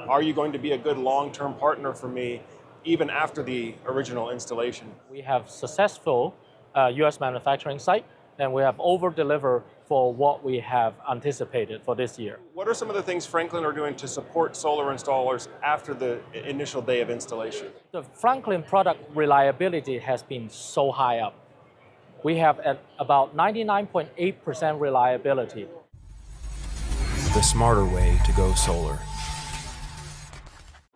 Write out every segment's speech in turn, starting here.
are you going to be a good long-term partner for me even after the original installation? We have successful US manufacturing site, and we have over-delivered for what we have anticipated for this year. What are some of the things Franklin are doing to support solar installers after the initial day of installation? The Franklin product reliability has been so high up. We have at about 99.8% reliability. The smarter way to go solar.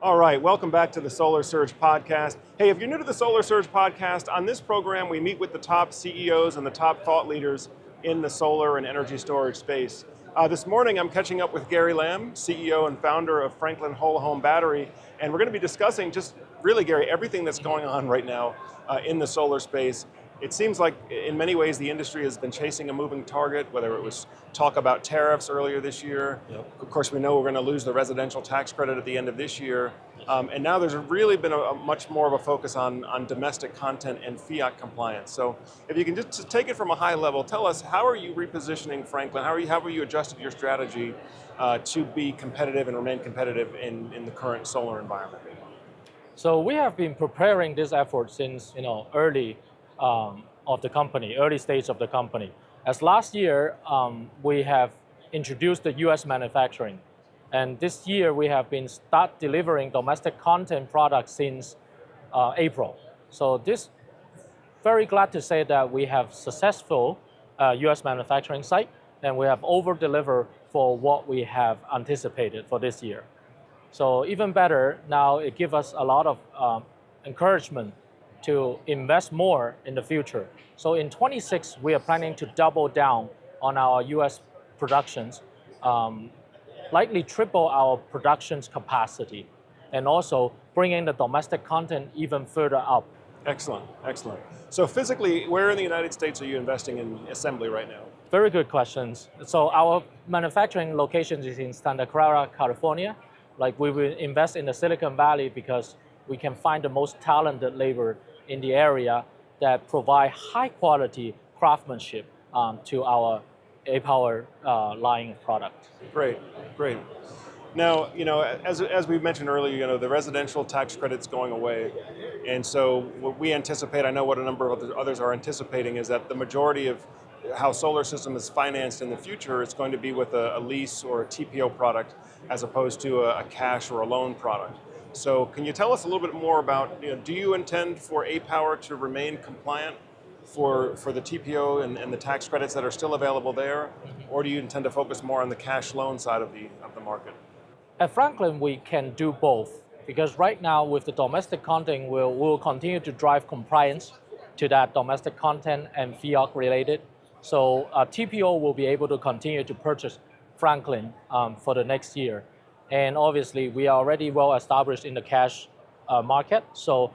All right, welcome back to the Solar Surge Podcast. Hey, if you're new to the Solar Surge Podcast, on this program we meet with the top CEOs and the top thought leaders in the solar and energy storage space. This morning I'm catching up with Gary Lamb, CEO and founder of Franklin Whole Home Battery, and we're going to be discussing just really, Gary, everything that's going on right now in the solar space. It seems like in many ways the industry has been chasing a moving target, whether it was talk about tariffs earlier this year. Yep. Of course, we know we're going to lose the residential tax credit at the end of this year. And now there's really been a much more of a focus on domestic content and fiat compliance. So if you can just take it from a high level, tell us, how are you repositioning Franklin? How have you adjusted your strategy to be competitive and remain competitive in the current solar environment? So we have been preparing this effort since early stage of the company. As last year, we have introduced the US manufacturing. And this year, we have been start delivering domestic content products since April. So very glad to say that we have successful US manufacturing site, and we have over-delivered for what we have anticipated for this year. So even better, now it gives us a lot of encouragement to invest more in the future. So in 26, we are planning to double down on our US productions, likely triple our production's capacity, and also bringing the domestic content even further up. Excellent, excellent. So physically, where in the United States are you investing in assembly right now? Very good questions. So our manufacturing location is in Santa Clara, California. Like, we will invest in the Silicon Valley because we can find the most talented labor in the area that provide high quality craftsmanship to our A-Power line of products. Great, great. Now, as we mentioned earlier, the residential tax credit's going away. And so what we anticipate, I know what a number of others are anticipating, is that the majority of how solar system is financed in the future is going to be with a lease or a TPO product as opposed to a cash or a loan product. So can you tell us a little bit more about, do you intend for A-Power to remain compliant for the TPO and the tax credits that are still available there, or do you intend to focus more on the cash loan side of the market? At Franklin, we can do both, because right now with the domestic content, we'll continue to drive compliance to that domestic content and fiat related. So TPO will be able to continue to purchase Franklin for the next year. And obviously, we are already well established in the cash market, so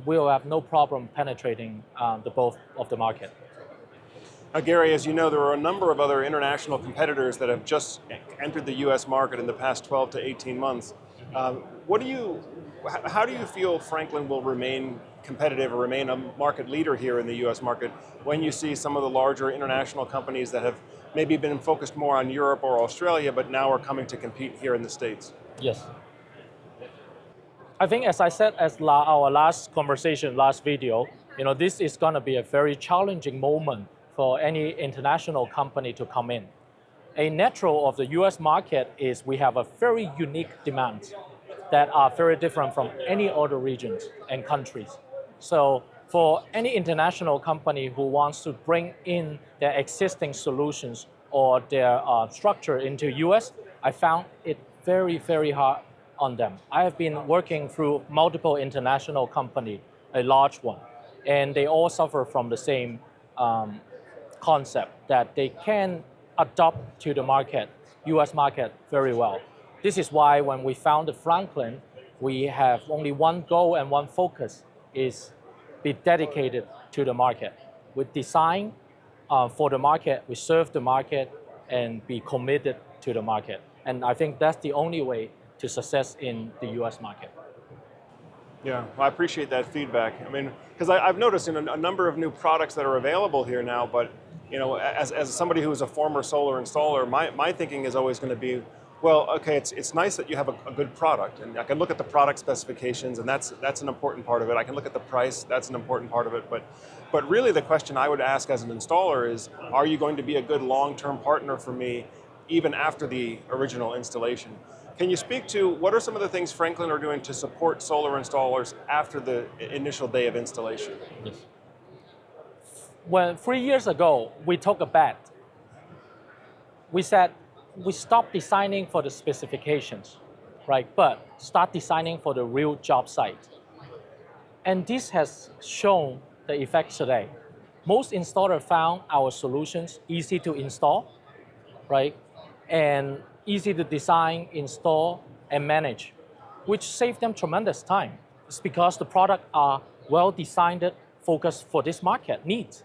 we will have no problem penetrating the both of the market. Gary, as you know, there are a number of other international competitors that have just entered the U.S. market in the past 12 to 18 months. How do you feel Franklin will remain competitive or remain a market leader here in the U.S. market when you see some of the larger international companies that have maybe been focused more on Europe or Australia, but now are coming to compete here in the States? Yes. I think, as I said, our last conversation, last video, this is going to be a very challenging moment for any international company to come in. A natural of the US market is we have a very unique demands that are very different from any other regions and countries. So for any international company who wants to bring in their existing solutions or their structure into US, I found it very, very hard on them. I have been working through multiple international companies, a large one, and they all suffer from the same concept that they can adopt to the market, US market, very well. This is why when we founded Franklin, we have only one goal and one focus, is be dedicated to the market. We design for the market, we serve the market, and be committed to the market. And I think that's the only way to success in the US market. Yeah, well, I appreciate that feedback. I mean, because I've noticed in a number of new products that are available here now, but as somebody who is a former solar installer, my thinking is always going to be, Well, okay, it's nice that you have a good product, and I can look at the product specifications, and that's an important part of it. I can look at the price, that's an important part of it, but really the question I would ask as an installer is, are you going to be a good long-term partner for me even after the original installation? Can you speak to what are some of the things Franklin are doing to support solar installers after the initial day of installation? Yes. When 3 years ago, we took a bet. We said, we stopped designing for the specifications, right? But start designing for the real job site. And this has shown the effect today. Most installers found our solutions easy to install, right? And easy to design, install, and manage, which saved them tremendous time. It's because the products are well designed, focused for this market needs.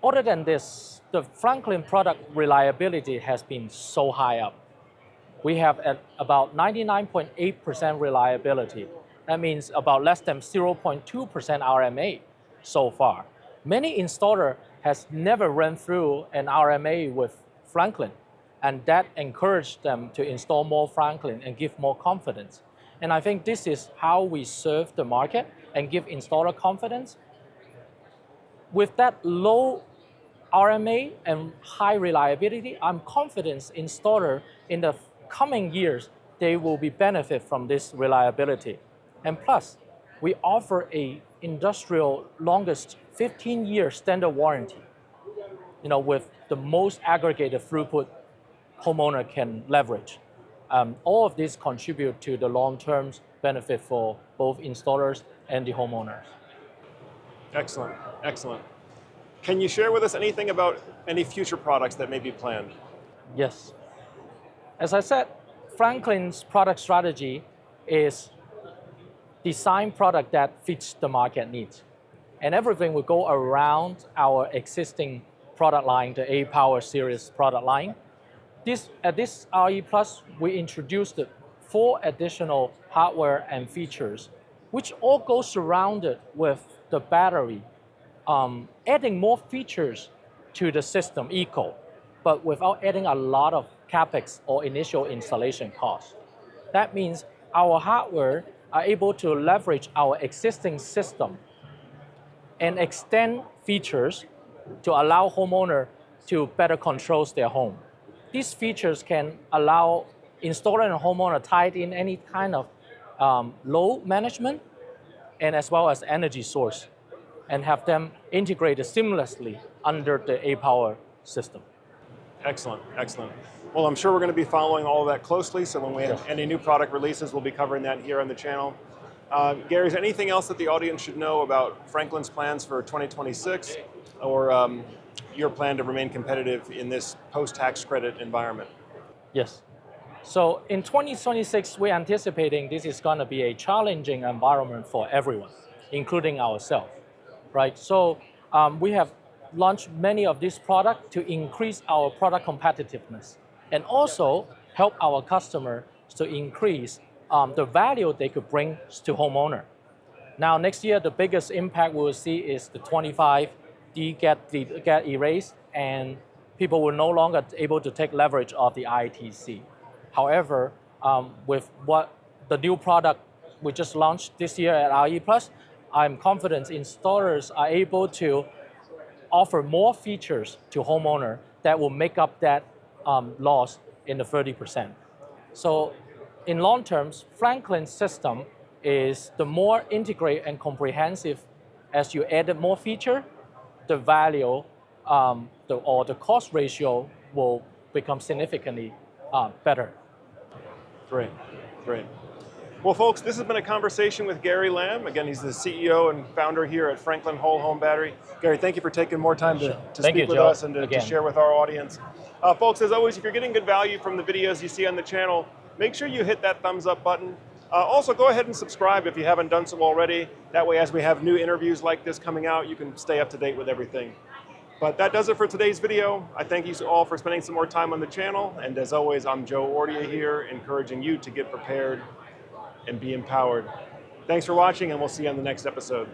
Other than this, the Franklin product reliability has been so high up. We have at about 99.8% reliability. That means about less than 0.2% RMA so far. Many installers has never run through an RMA with Franklin, and that encouraged them to install more Franklin and give more confidence. And I think this is how we serve the market and give installer confidence. With that low RMA and high reliability, I'm confident installer in the coming years, they will be benefit from this reliability. And plus, we offer a industrial longest 15-year standard warranty, with the most aggregated throughput homeowner can leverage. All of this contribute to the long-term benefit for both installers and the homeowners. Excellent, excellent. Can you share with us anything about any future products that may be planned? Yes. As I said, Franklin's product strategy is design product that fits the market needs. And everything will go around our existing product line, the A-Power series product line. At this RE Plus, we introduced 4 additional hardware and features, which all go surrounded with the battery, adding more features to the system eco, but without adding a lot of capex or initial installation costs. That means our hardware are able to leverage our existing system and extend features to allow homeowner to better control their home. These features can allow installer and homeowner tied in any kind of load management and as well as energy source, and have them integrated seamlessly under the A-Power system. Excellent, excellent. Well, I'm sure we're going to be following all of that closely, so when we have any new product releases, we'll be covering that here on the channel. Gary, is there anything else that the audience should know about Franklin's plans for 2026, or your plan to remain competitive in this post-tax credit environment? Yes. So in 2026, we're anticipating this is going to be a challenging environment for everyone, including ourselves, right? So we have launched many of these products to increase our product competitiveness and also help our customers to increase the value they could bring to homeowner. Now, next year, the biggest impact we will see is the 25D get erased, and people will no longer able to take leverage of the ITC. However, with what the new product we just launched this year at RE Plus, I'm confident installers are able to offer more features to homeowner that will make up that loss in the 30%. So in long terms, Franklin's system is the more integrated and comprehensive. As you added more feature, the value or the cost ratio will become significantly better. Great, great. Well, folks, this has been a conversation with Gary Lamb. Again, he's the CEO and founder here at Franklin Whole Home Battery. Gary, thank you for taking more time to speak with us and to share with our audience. Folks, as always, if you're getting good value from the videos you see on the channel, make sure you hit that thumbs up button. Also, go ahead and subscribe if you haven't done so already. That way, as we have new interviews like this coming out, you can stay up to date with everything. But that does it for today's video. I thank you all for spending some more time on the channel. And as always, I'm Joe Ordia here, encouraging you to get prepared and be empowered. Thanks for watching, and we'll see you on the next episode.